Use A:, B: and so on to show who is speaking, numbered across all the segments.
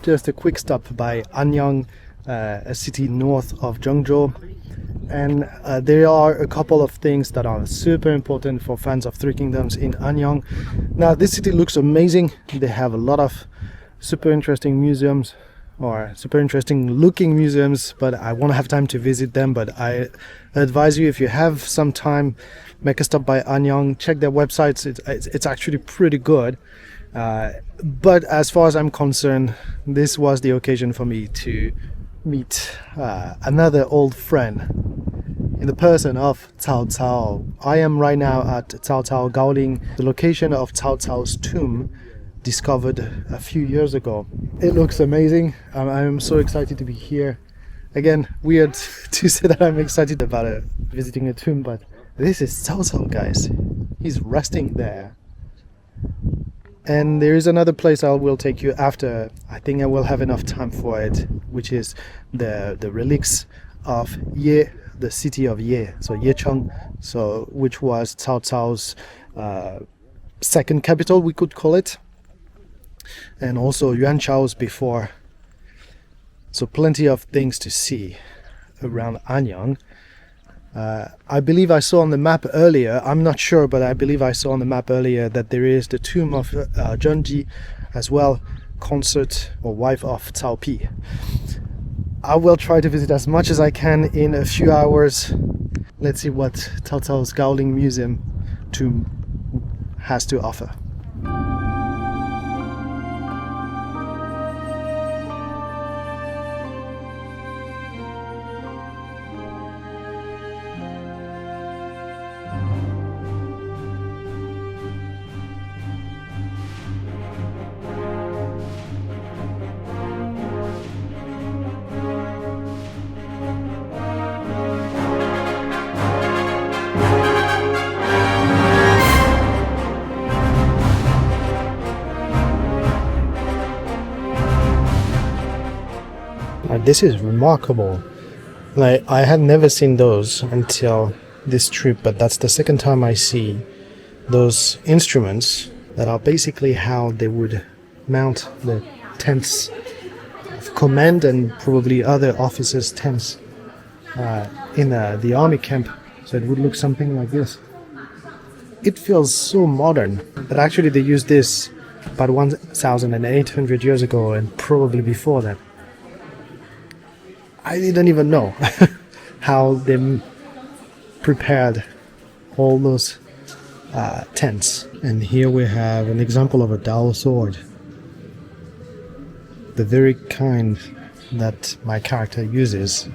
A: just a quick stop by Anyang, a city north of Zhengzhou. And there are a couple of things that are super important for fans of Three Kingdoms in Anyang. Now, this city looks amazing. They have a lot of super interesting museums, or super interesting looking museums, but I won't have time to visit them. But I advise you, if you have some time, make a stop by Anyang, check their websites. It's actually pretty good. But as far as I'm concerned, this was the occasion for me to meet another old friend in the person of Cao Cao. I am right now at Cao Cao Gaoling, the location of Cao Cao's tomb, discovered a few years ago. It looks amazing. I'm so excited to be here. Again, weird to say that I'm excited about visiting a tomb, but this is Cao Cao, guys. He's resting there. And there is another place I will take you after. I think I will have enough time for it, which is the relics of Ye, the city of Ye, so Yecheng, which was Cao Cao's second capital, we could call it, and also Yuan Shao's before. So plenty of things to see around Anyang. I believe I saw on the map earlier, I'm not sure, but I believe I saw on the map earlier that there is the tomb of Zhengji as well, consort or wife of Cao Pi. I will try to visit as much as I can in a few hours. Let's see what Cao Cao's Gaoling Museum tomb has to offer. This is remarkable. Like, I had never seen those until this trip, but that's the second time I see those instruments that are basically how they would mount the tents of command and probably other officers' tents in the army camp. So it would look something like this. It feels so modern, but actually they used this about 1,800 years ago and probably before that. I didn't even know how they prepared all those tents. And here we have an example of a Dao sword, the very kind that my character uses.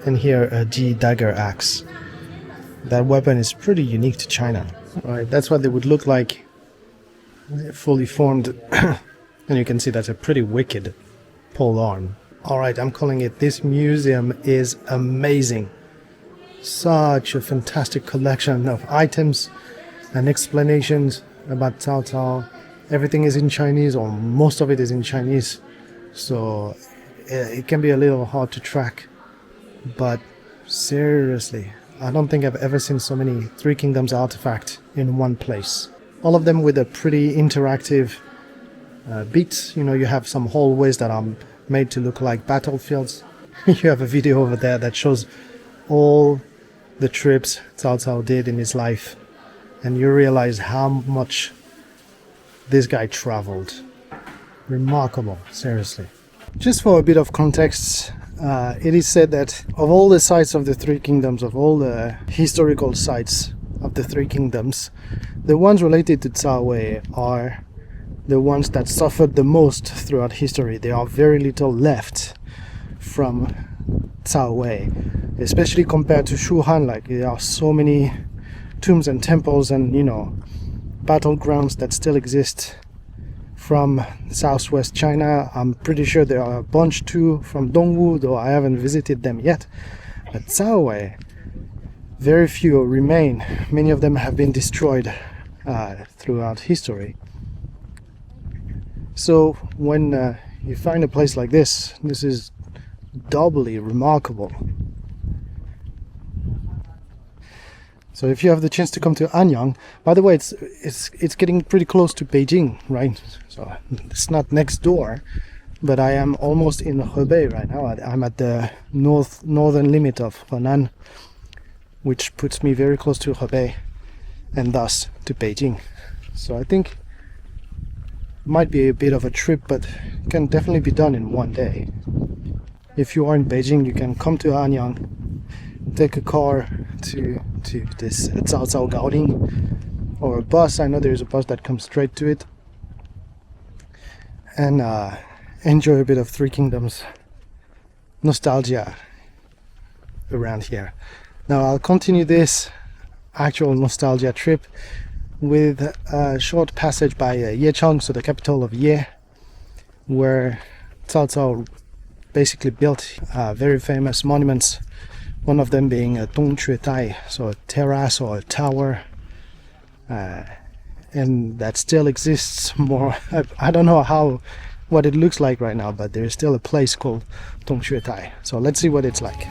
A: And here a Ji dagger axe. That weapon is pretty unique to China. Right, that's what they would look like fully formed. And you can see that's a pretty wicked pole arm. Alright, I'm calling it. This museum is amazing. Such a fantastic collection of items and explanations about Cao Cao. Everything is in Chinese, or most of it is in Chinese. So it can be a little hard to track. But seriously, I don't think I've ever seen so many Three Kingdoms artifacts in one place. All of them with a pretty interactive beats. You know, you have some hallways that are made to look like battlefields. You have a video over there that shows all the trips Cao Cao did in his life, and you realize how much this guy traveled. Remarkable, seriously. Just for a bit of context, it is said that of all the sites of the Three Kingdoms, of all the historical sites of the Three Kingdoms, the ones related to Cao Wei are the ones that suffered the most throughout history. There are very little left from Cao Wei, especially compared to Shuhan. Like, there are so many tombs and temples and, you know, battlegrounds that still exist from southwest China. I'm pretty sure there are a bunch too from Dongwu, though I haven't visited them yet. But Cao Wei, very few remain. Many of them have been destroyed throughout history. So when you find a place like this, this is doubly remarkable. So if you have the chance to come to Anyang, by the way, it's getting pretty close to Beijing, right? So it's not next door, but I am almost in Hebei right now. I'm at the northern limit of Henan, which puts me very close to Hebei and thus to Beijing. So I think it might be a bit of a trip, but it can definitely be done in one day. If you are in Beijing, you can come to Anyang, take a car to this Cao Cao Gaoling, or a bus. I know there's a bus that comes straight to it, and enjoy a bit of Three Kingdoms nostalgia around here. Now I'll continue this actual nostalgia trip with a short passage by Yecheng, so the capital of Ye, where Cao Cao basically built very famous monuments, one of them being a Tongquetai, so a terrace or a tower, and that still exists more. I don't know what it looks like right now, but there's still a place called Tongquetai. So let's see what it's like.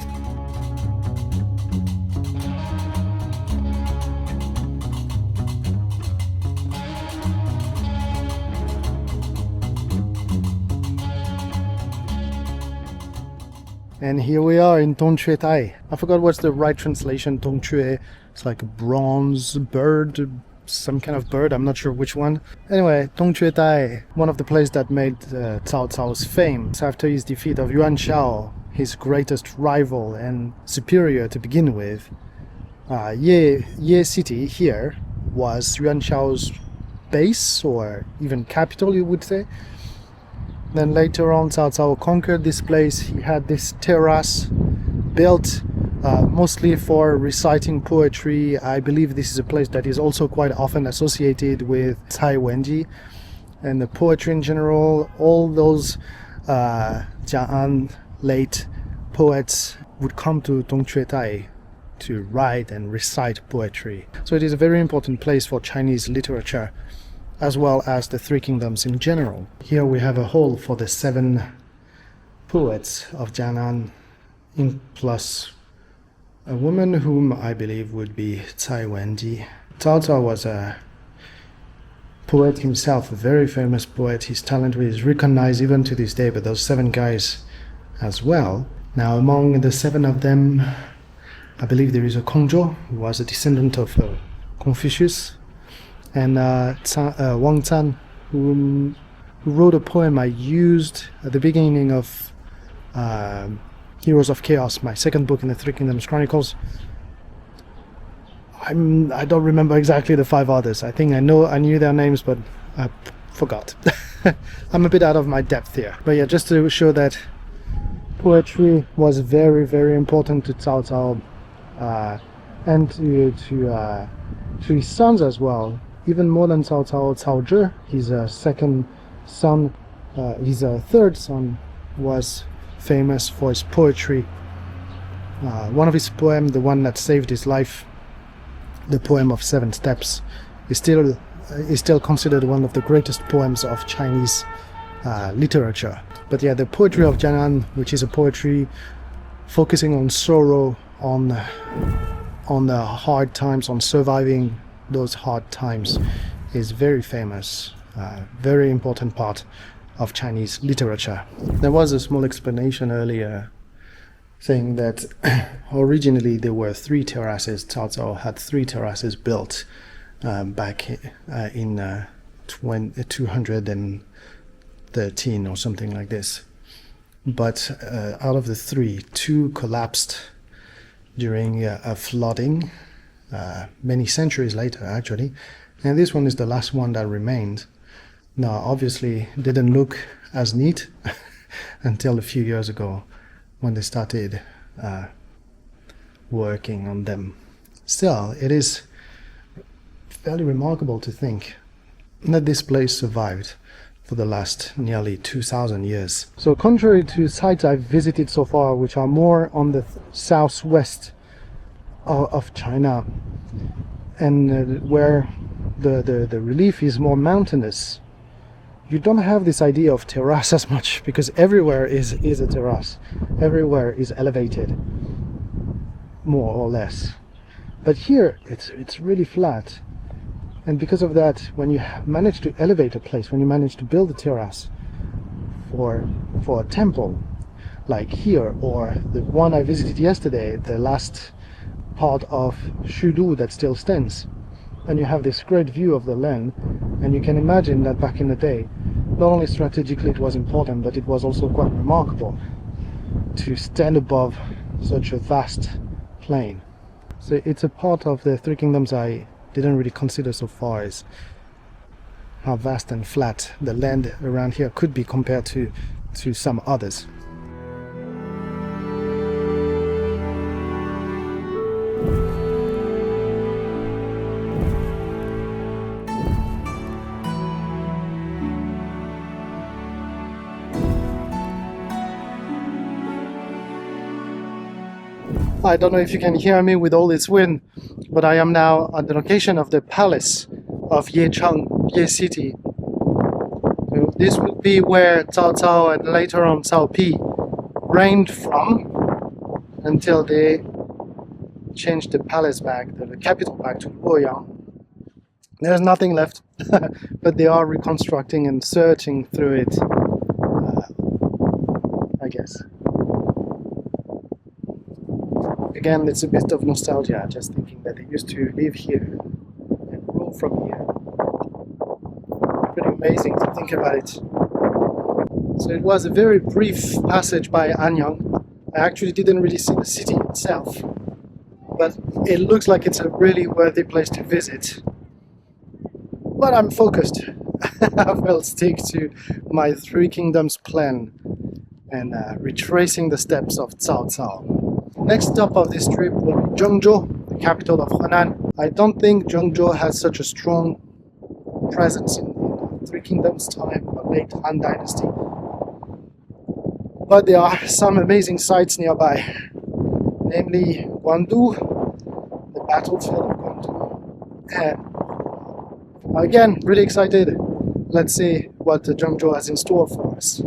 A: And here we are in Tongquetai. I forgot what's the right translation. Tongque, it's like a bronze bird, some kind of bird, I'm not sure which one. Anyway, Tongquetai, one of the places that made Cao Cao's fame. So after his defeat of Yuan Shao, his greatest rival and superior to begin with, Ye city here was Yuan Shao's base, or even capital, you would say. Then later on, Cao Cao conquered this place. He had this terrace built mostly for reciting poetry. I believe this is a place that is also quite often associated with Cai Wenji and the poetry in general. All those Jiang'an late poets would come to Tongquetai to write and recite poetry. So it is a very important place for Chinese literature, as well as the Three Kingdoms in general. Here we have a hall for the 7 poets of Jiang'an, plus a woman whom I believe would be Cai Wenji. Cao Cao was a poet himself, a very famous poet. His talent is recognized even to this day by those 7 guys as well. Now among the 7 of them, I believe there is a Kongzhou, who was a descendant of Confucius, and Wang Zan, who wrote a poem I used at the beginning of Heroes of Chaos, my second book in the Three Kingdoms Chronicles. I don't remember exactly the 5 others. I think I knew their names, but I forgot. I'm a bit out of my depth here. But yeah, just to show that poetry was very, very important to Cao Cao, and to his sons as well. Even more than Cao Cao, Cao Zhi, his second son, his third son, was famous for his poetry. One of his poems, the one that saved his life, the poem of 7 Steps, is still considered one of the greatest poems of Chinese literature. But yeah, the poetry of Jiang'an, which is a poetry focusing on sorrow, on the hard times, on surviving those hard times, is very famous, very important part of Chinese literature. There was a small explanation earlier saying that originally there were 3 terraces. Cao Cao had 3 terraces built back in 213 or something like this. But out of the 3, 2 collapsed during a flooding many centuries later, actually, and this one is the last one that remained. Now obviously didn't look as neat until a few years ago when they started working on them. Still, it is fairly remarkable to think that this place survived for the last nearly 2,000 years. So contrary to sites I've visited so far, which are more on the southwest of China, and where the relief is more mountainous, you don't have this idea of terrace as much, because everywhere is a terrace. Everywhere is elevated, more or less. But here it's really flat. And because of that, when you manage to elevate a place, when you manage to build a terrace for a temple, like here, or the one I visited yesterday, the last part of Shudu that still stands. And you have this great view of the land, and you can imagine that back in the day, not only strategically it was important, but it was also quite remarkable to stand above such a vast plain. So it's a part of the Three Kingdoms I didn't really consider so far, is how vast and flat the land around here could be compared to some others. I don't know if you can hear me with all this wind, but I am now at the location of the palace of Yecheng, Ye City. So this would be where Cao Cao and later on Cao Pi reigned from until they changed the palace back, the capital back to Luoyang. There's nothing left, but they are reconstructing and searching through it, I guess. Again, it's a bit of nostalgia, just thinking that they used to live here and rule from here. Pretty amazing to think about it. So it was a very brief passage by Anyang. I actually didn't really see the city itself, but it looks like it's a really worthy place to visit. But I'm focused. I will stick to my Three Kingdoms plan and retracing the steps of Cao Cao. Next stop of this trip will be Zhengzhou, the capital of Henan. I don't think Zhengzhou has such a strong presence in Three Kingdoms time or late Han Dynasty. But there are some amazing sites nearby, namely Guandu, the battlefield of Guandu, and again, really excited. Let's see what Zhengzhou has in store for us.